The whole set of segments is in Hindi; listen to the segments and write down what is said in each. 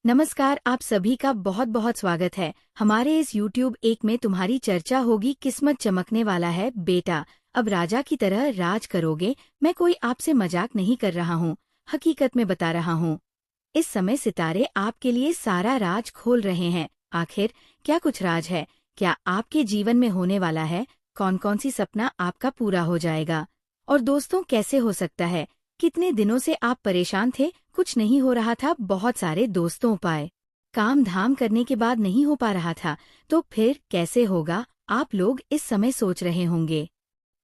नमस्कार, आप सभी का बहुत बहुत स्वागत है। हमारे इस YouTube एक में तुम्हारी चर्चा होगी। किस्मत चमकने वाला है बेटा, अब राजा की तरह राज करोगे। मैं कोई आपसे मजाक नहीं कर रहा हूँ, हकीकत में बता रहा हूँ। इस समय सितारे आपके लिए सारा राज खोल रहे हैं। आखिर क्या कुछ राज है? क्या आपके जीवन में होने वाला है? कौन कौन सी सपना आपका पूरा हो जाएगा? और दोस्तों, कैसे हो सकता है? कितने दिनों से आप परेशान थे, कुछ नहीं हो रहा था, बहुत सारे दोस्तों उपाय काम धाम करने के बाद नहीं हो पा रहा था, तो फिर कैसे होगा? आप लोग इस समय सोच रहे होंगे।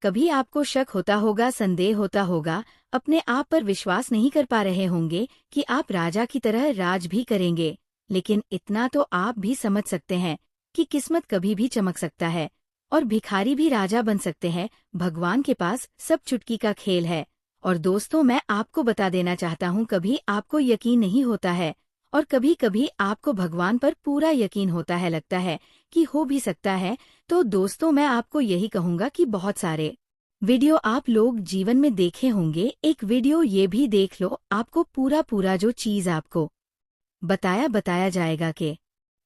कभी आपको शक होता होगा, संदेह होता होगा, अपने आप पर विश्वास नहीं कर पा रहे होंगे कि आप राजा की तरह राज भी करेंगे। लेकिन इतना तो आप भी समझ सकते हैं कि किस्मत कभी भी चमक सकता है और भिखारी भी राजा बन सकते हैं। भगवान के पास सब चुटकी का खेल है। और दोस्तों, मैं आपको बता देना चाहता हूँ, कभी आपको यकीन नहीं होता है और कभी कभी आपको भगवान पर पूरा यकीन होता है, लगता है कि हो भी सकता है। तो दोस्तों, मैं आपको यही कहूँगा कि बहुत सारे वीडियो आप लोग जीवन में देखे होंगे। एक वीडियो ये भी देख लो, आपको पूरा जो चीज आपको बताया जाएगा के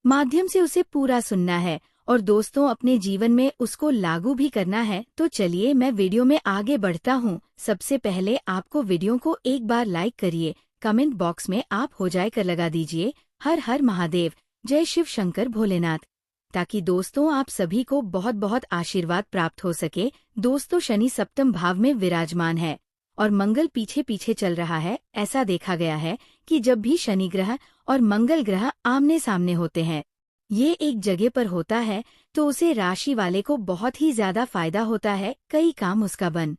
माध्यम से उसे पूरा सुनना है और दोस्तों अपने जीवन में उसको लागू भी करना है। तो चलिए मैं वीडियो में आगे बढ़ता हूँ। सबसे पहले आपको वीडियो को एक बार लाइक करिए, कमेंट बॉक्स में आप हो जाए कर लगा दीजिए हर हर महादेव, जय शिव शंकर भोलेनाथ, ताकि दोस्तों आप सभी को बहुत बहुत आशीर्वाद प्राप्त हो सके। दोस्तों, शनि सप्तम भाव में विराजमान है और मंगल पीछे पीछे चल रहा है। ऐसा देखा गया है कि जब भी शनि ग्रह और मंगल ग्रह आमने सामने होते हैं, ये एक जगह पर होता है, तो उसे राशि वाले को बहुत ही ज्यादा फायदा होता है। कई काम उसका बन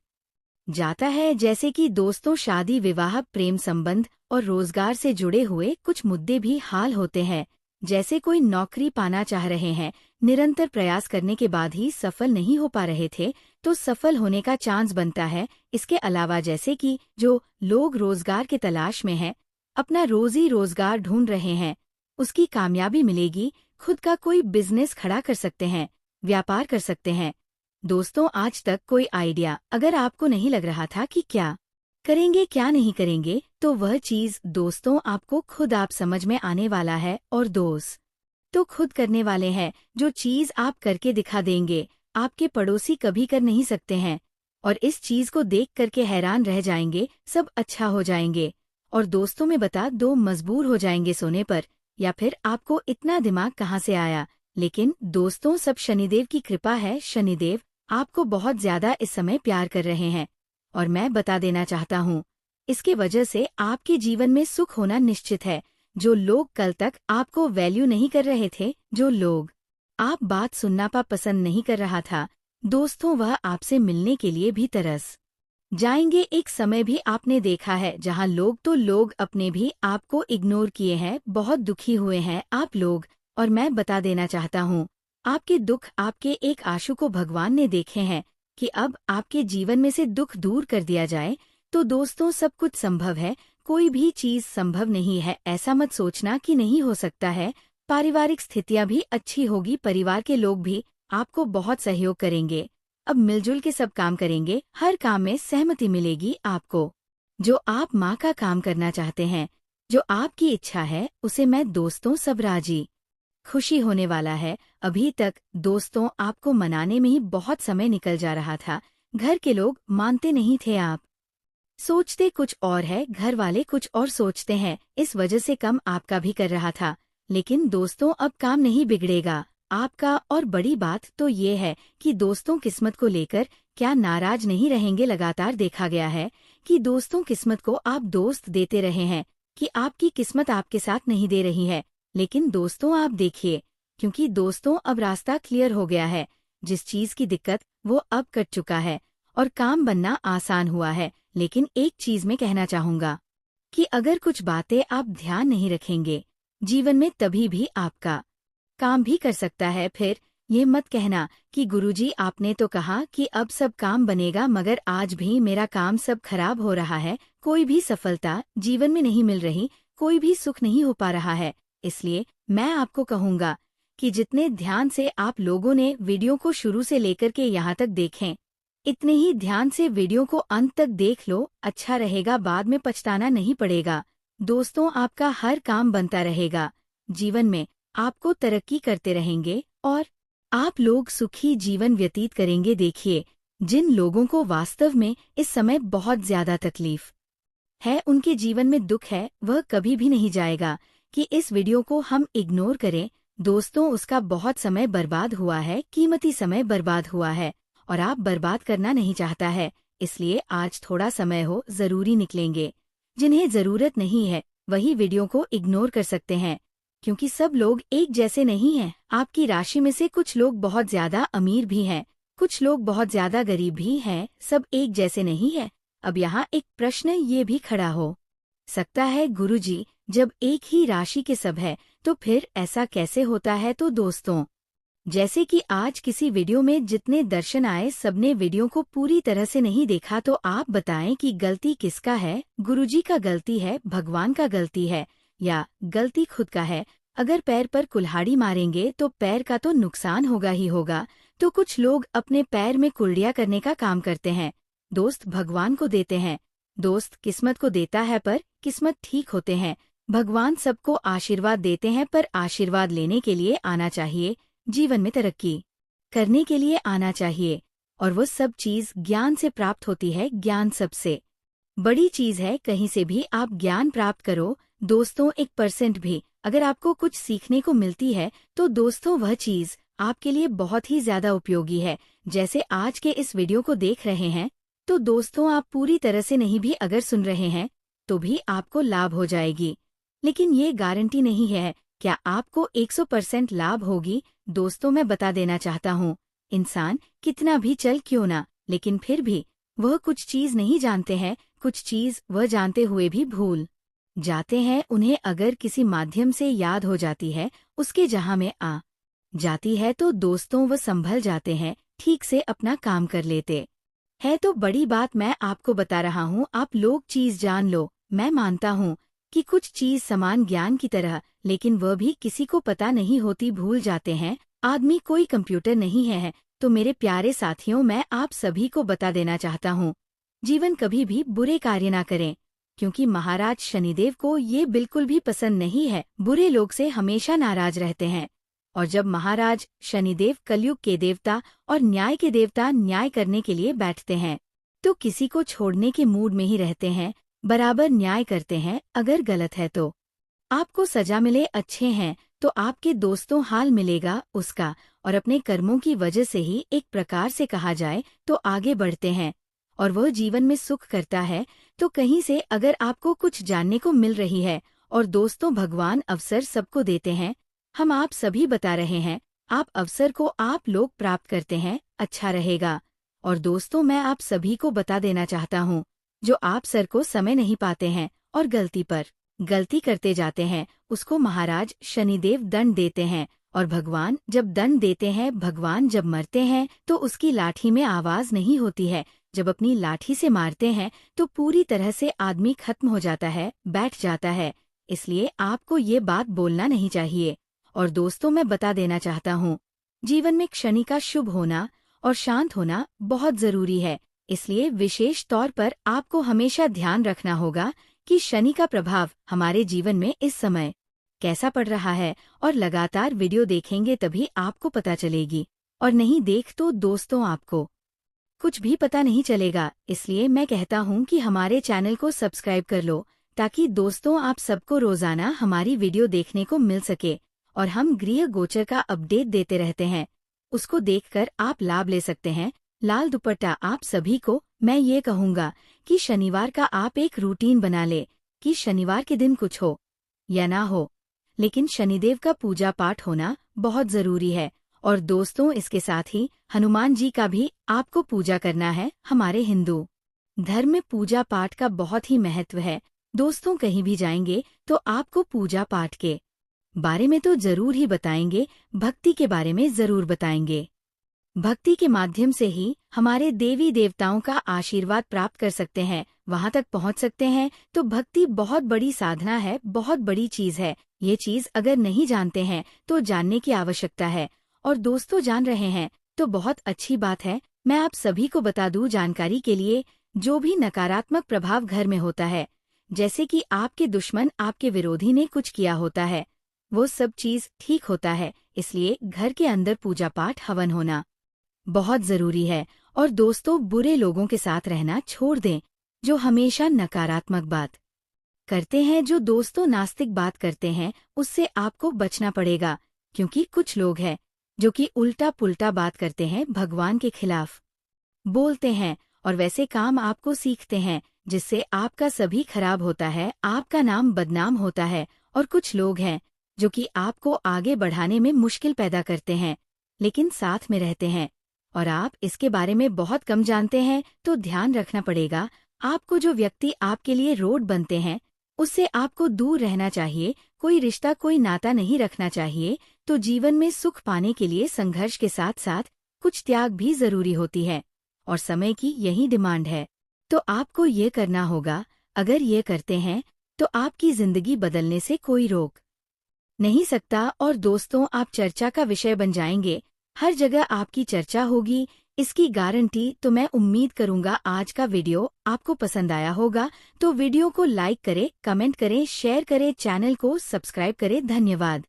जाता है, जैसे कि दोस्तों शादी विवाह, प्रेम संबंध और रोजगार से जुड़े हुए कुछ मुद्दे भी हाल होते हैं। जैसे कोई नौकरी पाना चाह रहे हैं, निरंतर प्रयास करने के बाद ही सफल नहीं हो पा रहे थे, तो सफल होने का चांस बनता है। इसके अलावा जैसे कि जो लोग रोजगार के तलाश में हैं, अपना रोजी रोजगार ढूंढ रहे हैं, उसकी कामयाबी मिलेगी। खुद का कोई बिजनेस खड़ा कर सकते हैं, व्यापार कर सकते हैं। दोस्तों, आज तक कोई आइडिया अगर आपको नहीं लग रहा था कि क्या करेंगे क्या नहीं करेंगे, तो वह चीज दोस्तों आपको खुद आप समझ में आने वाला है। और दोस्त तो खुद करने वाले हैं। जो चीज आप करके दिखा देंगे, आपके पड़ोसी कभी कर नहीं सकते हैं और इस चीज को देख करके हैरान रह जाएंगे, सब अच्छा हो जाएंगे। और दोस्तों में बता दो, मजबूर हो जाएंगे सोने पर, या फिर आपको इतना दिमाग कहाँ से आया। लेकिन दोस्तों, सब शनिदेव की कृपा है। शनिदेव आपको बहुत ज्यादा इस समय प्यार कर रहे हैं और मैं बता देना चाहता हूँ, इसके वजह से आपके जीवन में सुख होना निश्चित है। जो लोग कल तक आपको वैल्यू नहीं कर रहे थे, जो लोग आप बात सुनना पसंद नहीं कर रहा था, दोस्तों वह आपसे मिलने के लिए भी तरस जाएंगे। एक समय भी आपने देखा है जहां लोग अपने भी आपको इग्नोर किए हैं, बहुत दुखी हुए हैं आप लोग। और मैं बता देना चाहता हूँ, आपके दुख, आपके एक आंसू को भगवान ने देखे हैं कि अब आपके जीवन में से दुख दूर कर दिया जाए। तो दोस्तों, सब कुछ संभव है, कोई भी चीज संभव नहीं है ऐसा मत सोचना कि नहीं हो सकता है। पारिवारिक स्थितियां भी अच्छी होगी, परिवार के लोग भी आपको बहुत सहयोग करेंगे। अब मिलजुल के सब काम करेंगे, हर काम में सहमति मिलेगी आपको। जो आप माँ का काम करना चाहते हैं, जो आपकी इच्छा है, उसे मैं दोस्तों सब राजी खुशी होने वाला है। अभी तक दोस्तों आपको मनाने में ही बहुत समय निकल जा रहा था, घर के लोग मानते नहीं थे, आप सोचते कुछ और है, घर वाले कुछ और सोचते हैं, इस वजह से कम आपका भी कर रहा था। लेकिन दोस्तों, अब काम नहीं बिगड़ेगा आपका। और बड़ी बात तो ये है कि दोस्तों किस्मत को लेकर क्या नाराज नहीं रहेंगे। लगातार देखा गया है कि दोस्तों किस्मत को आप दोस्त देते रहे हैं, कि आपकी किस्मत आपके साथ नहीं दे रही है। लेकिन दोस्तों आप देखिए, क्योंकि दोस्तों अब रास्ता क्लियर हो गया है, जिस चीज की दिक्कत वो अब कट चुका है और काम बनना आसान हुआ है। लेकिन एक चीज मैं कहना चाहूंगा कि अगर कुछ बातें आप ध्यान नहीं रखेंगे जीवन में, तभी भी आपका काम भी कर सकता है। फिर ये मत कहना कि गुरुजी आपने तो कहा कि अब सब काम बनेगा, मगर आज भी मेरा काम सब खराब हो रहा है, कोई भी सफलता जीवन में नहीं मिल रही, कोई भी सुख नहीं हो पा रहा है। इसलिए मैं आपको कहूंगा कि जितने ध्यान से आप लोगों ने वीडियो को शुरू से लेकर के यहाँ तक देखें, इतने ही ध्यान से वीडियो को अंत तक देख लो, अच्छा रहेगा, बाद में पछताना नहीं पड़ेगा। दोस्तों, आपका हर काम बनता रहेगा। जीवन में आपको तरक्की करते रहेंगे और आप लोग सुखी जीवन व्यतीत करेंगे। देखिए, जिन लोगों को वास्तव में इस समय बहुत ज्यादा तकलीफ है, उनके जीवन में दुख है, वह कभी भी नहीं जाएगा कि इस वीडियो को हम इग्नोर करें। दोस्तों, उसका बहुत समय बर्बाद हुआ है, कीमती समय बर्बाद हुआ है और आप बर्बाद करना नहीं चाहता है। इसलिए आज थोड़ा समय हो जरूरी निकलेंगे। जिन्हें जरूरत नहीं है वही वीडियो को इग्नोर कर सकते हैं, क्योंकि सब लोग एक जैसे नहीं हैं। आपकी राशि में से कुछ लोग बहुत ज्यादा अमीर भी हैं, कुछ लोग बहुत ज्यादा गरीब भी हैं, सब एक जैसे नहीं है। अब यहाँ एक प्रश्न ये भी खड़ा हो सकता है, गुरुजी, जब एक ही राशि के सब है तो फिर ऐसा कैसे होता है? तो दोस्तों, जैसे कि आज किसी वीडियो में जितने दर्शन आए सबने वीडियो को पूरी तरह से नहीं देखा, तो आप बताएं कि गलती किसका है? गुरुजी का गलती है, भगवान का गलती है, या गलती खुद का है? अगर पैर पर कुल्हाड़ी मारेंगे तो पैर का तो नुकसान होगा ही होगा। तो कुछ लोग अपने पैर में कुल्डिया करने का काम करते हैं। दोस्त भगवान को देते हैं, दोस्त किस्मत को देता है, पर किस्मत ठीक होते हैं। भगवान सबको आशीर्वाद देते हैं, पर आशीर्वाद लेने के लिए आना चाहिए, जीवन में तरक्की करने के लिए आना चाहिए। और वो सब चीज ज्ञान से प्राप्त होती है। ज्ञान सबसे बड़ी चीज है। कहीं से भी आप ज्ञान प्राप्त करो दोस्तों, 1% भी अगर आपको कुछ सीखने को मिलती है तो दोस्तों वह चीज आपके लिए बहुत ही ज्यादा उपयोगी है। जैसे आज के इस वीडियो को देख रहे हैं, तो दोस्तों आप पूरी तरह से नहीं भी अगर सुन रहे हैं तो भी आपको लाभ हो जाएगी, लेकिन ये गारंटी नहीं है क्या आपको 100% लाभ होगी। दोस्तों, मैं बता देना चाहता हूँ, इंसान कितना भी चल क्यों ना, लेकिन फिर भी वह कुछ चीज नहीं जानते हैं, कुछ चीज वह जानते हुए भी भूल जाते हैं। उन्हें अगर किसी माध्यम से याद हो जाती है, उसके जहां में आ जाती है, तो दोस्तों वह संभल जाते हैं, ठीक से अपना काम कर लेते है। तो बड़ी बात मैं आपको बता रहा हूँ, आप लोग चीज जान लो। मैं मानता हूँ कि कुछ चीज समान ज्ञान की तरह, लेकिन वह भी किसी को पता नहीं होती, भूल जाते हैं। आदमी कोई कंप्यूटर नहीं है। तो मेरे प्यारे साथियों, मैं आप सभी को बता देना चाहता हूँ, जीवन कभी भी बुरे कार्य ना करें, क्योंकि महाराज शनिदेव को ये बिल्कुल भी पसंद नहीं है। बुरे लोग से हमेशा नाराज रहते हैं। और जब महाराज शनिदेव कलयुग के देवता और न्याय के देवता न्याय करने के लिए बैठते हैं, तो किसी को छोड़ने के मूड में ही रहते हैं, बराबर न्याय करते हैं। अगर गलत है तो आपको सजा मिले, अच्छे हैं तो आपके दोस्तों हाल मिलेगा उसका। और अपने कर्मों की वजह से ही एक प्रकार से कहा जाए तो आगे बढ़ते हैं और वह जीवन में सुख करता है। तो कहीं से अगर आपको कुछ जानने को मिल रही है, और दोस्तों भगवान अवसर सबको देते हैं, हम आप सभी बता रहे हैं, आप अवसर को आप लोग प्राप्त करते हैं, अच्छा रहेगा। और दोस्तों, मैं आप सभी को बता देना चाहता हूँ, जो आप सर को समय नहीं पाते हैं और गलती पर गलती करते जाते हैं, उसको महाराज शनिदेव दंड देते हैं। और भगवान जब दंड देते हैं, भगवान जब मरते हैं तो उसकी लाठी में आवाज नहीं होती है। जब अपनी लाठी से मारते हैं तो पूरी तरह से आदमी खत्म हो जाता है, बैठ जाता है। इसलिए आपको ये बात बोलना नहीं चाहिए। और दोस्तों, मैं बता देना चाहता हूँ, जीवन में क्षणिक का शुभ होना और शांत होना बहुत जरूरी है। इसलिए विशेष तौर पर आपको हमेशा ध्यान रखना होगा कि शनि का प्रभाव हमारे जीवन में इस समय कैसा पड़ रहा है। और लगातार वीडियो देखेंगे तभी आपको पता चलेगी, और नहीं देख तो दोस्तों आपको कुछ भी पता नहीं चलेगा। इसलिए मैं कहता हूँ कि हमारे चैनल को सब्सक्राइब कर लो, ताकि दोस्तों आप सबको रोजाना हमारी वीडियो देखने को मिल सके। और हम गृह गोचर का अपडेट देते रहते हैं, उसको देखकर आप लाभ ले सकते हैं। लाल दुपट्टा, आप सभी को मैं ये कहूँगा कि शनिवार का आप एक रूटीन बना ले, कि शनिवार के दिन कुछ हो या ना हो, लेकिन शनिदेव का पूजा पाठ होना बहुत जरूरी है। और दोस्तों, इसके साथ ही हनुमान जी का भी आपको पूजा करना है। हमारे हिंदू धर्म में पूजा पाठ का बहुत ही महत्व है। दोस्तों, कहीं भी जाएंगे तो आपको पूजा पाठ के बारे में तो जरूर ही बताएंगे, भक्ति के बारे में जरूर बताएंगे। भक्ति के माध्यम से ही हमारे देवी देवताओं का आशीर्वाद प्राप्त कर सकते हैं, वहां तक पहुंच सकते हैं। तो भक्ति बहुत बड़ी साधना है, बहुत बड़ी चीज है। ये चीज अगर नहीं जानते हैं तो जानने की आवश्यकता है। और दोस्तों, जान रहे हैं तो बहुत अच्छी बात है। मैं आप सभी को बता दूं जानकारी के लिए, जो भी नकारात्मक प्रभाव घर में होता है, जैसे कि आपके दुश्मन, आपके विरोधी ने कुछ किया होता है, वो सब चीज ठीक होता है। इसलिए घर के अंदर पूजा पाठ हवन होना बहुत जरूरी है। और दोस्तों, बुरे लोगों के साथ रहना छोड़ दें, जो हमेशा नकारात्मक बात करते हैं। जो दोस्तों नास्तिक बात करते हैं, उससे आपको बचना पड़ेगा, क्योंकि कुछ लोग हैं जो कि उल्टा पुल्टा बात करते हैं, भगवान के खिलाफ बोलते हैं, और वैसे काम आपको सीखते हैं, जिससे आपका सभी खराब होता है, आपका नाम बदनाम होता है। और कुछ लोग हैं जो कि आपको आगे बढ़ाने में मुश्किल पैदा करते हैं, लेकिन साथ में रहते हैं, और आप इसके बारे में बहुत कम जानते हैं। तो ध्यान रखना पड़ेगा, आपको जो व्यक्ति आपके लिए रोड बनते हैं, उससे आपको दूर रहना चाहिए। कोई रिश्ता, कोई नाता नहीं रखना चाहिए। तो जीवन में सुख पाने के लिए संघर्ष के साथ साथ कुछ त्याग भी जरूरी होती है, और समय की यही डिमांड है। तो आपको ये करना होगा। अगर ये करते हैं तो आपकी जिंदगी बदलने से कोई रोक नहीं सकता। और दोस्तों, आप चर्चा का विषय बन जाएंगे, हर जगह आपकी चर्चा होगी, इसकी गारंटी। तो मैं उम्मीद करूंगा आज का वीडियो आपको पसंद आया होगा। तो वीडियो को लाइक करें, कमेंट करें, शेयर करें, चैनल को सब्सक्राइब करें। धन्यवाद।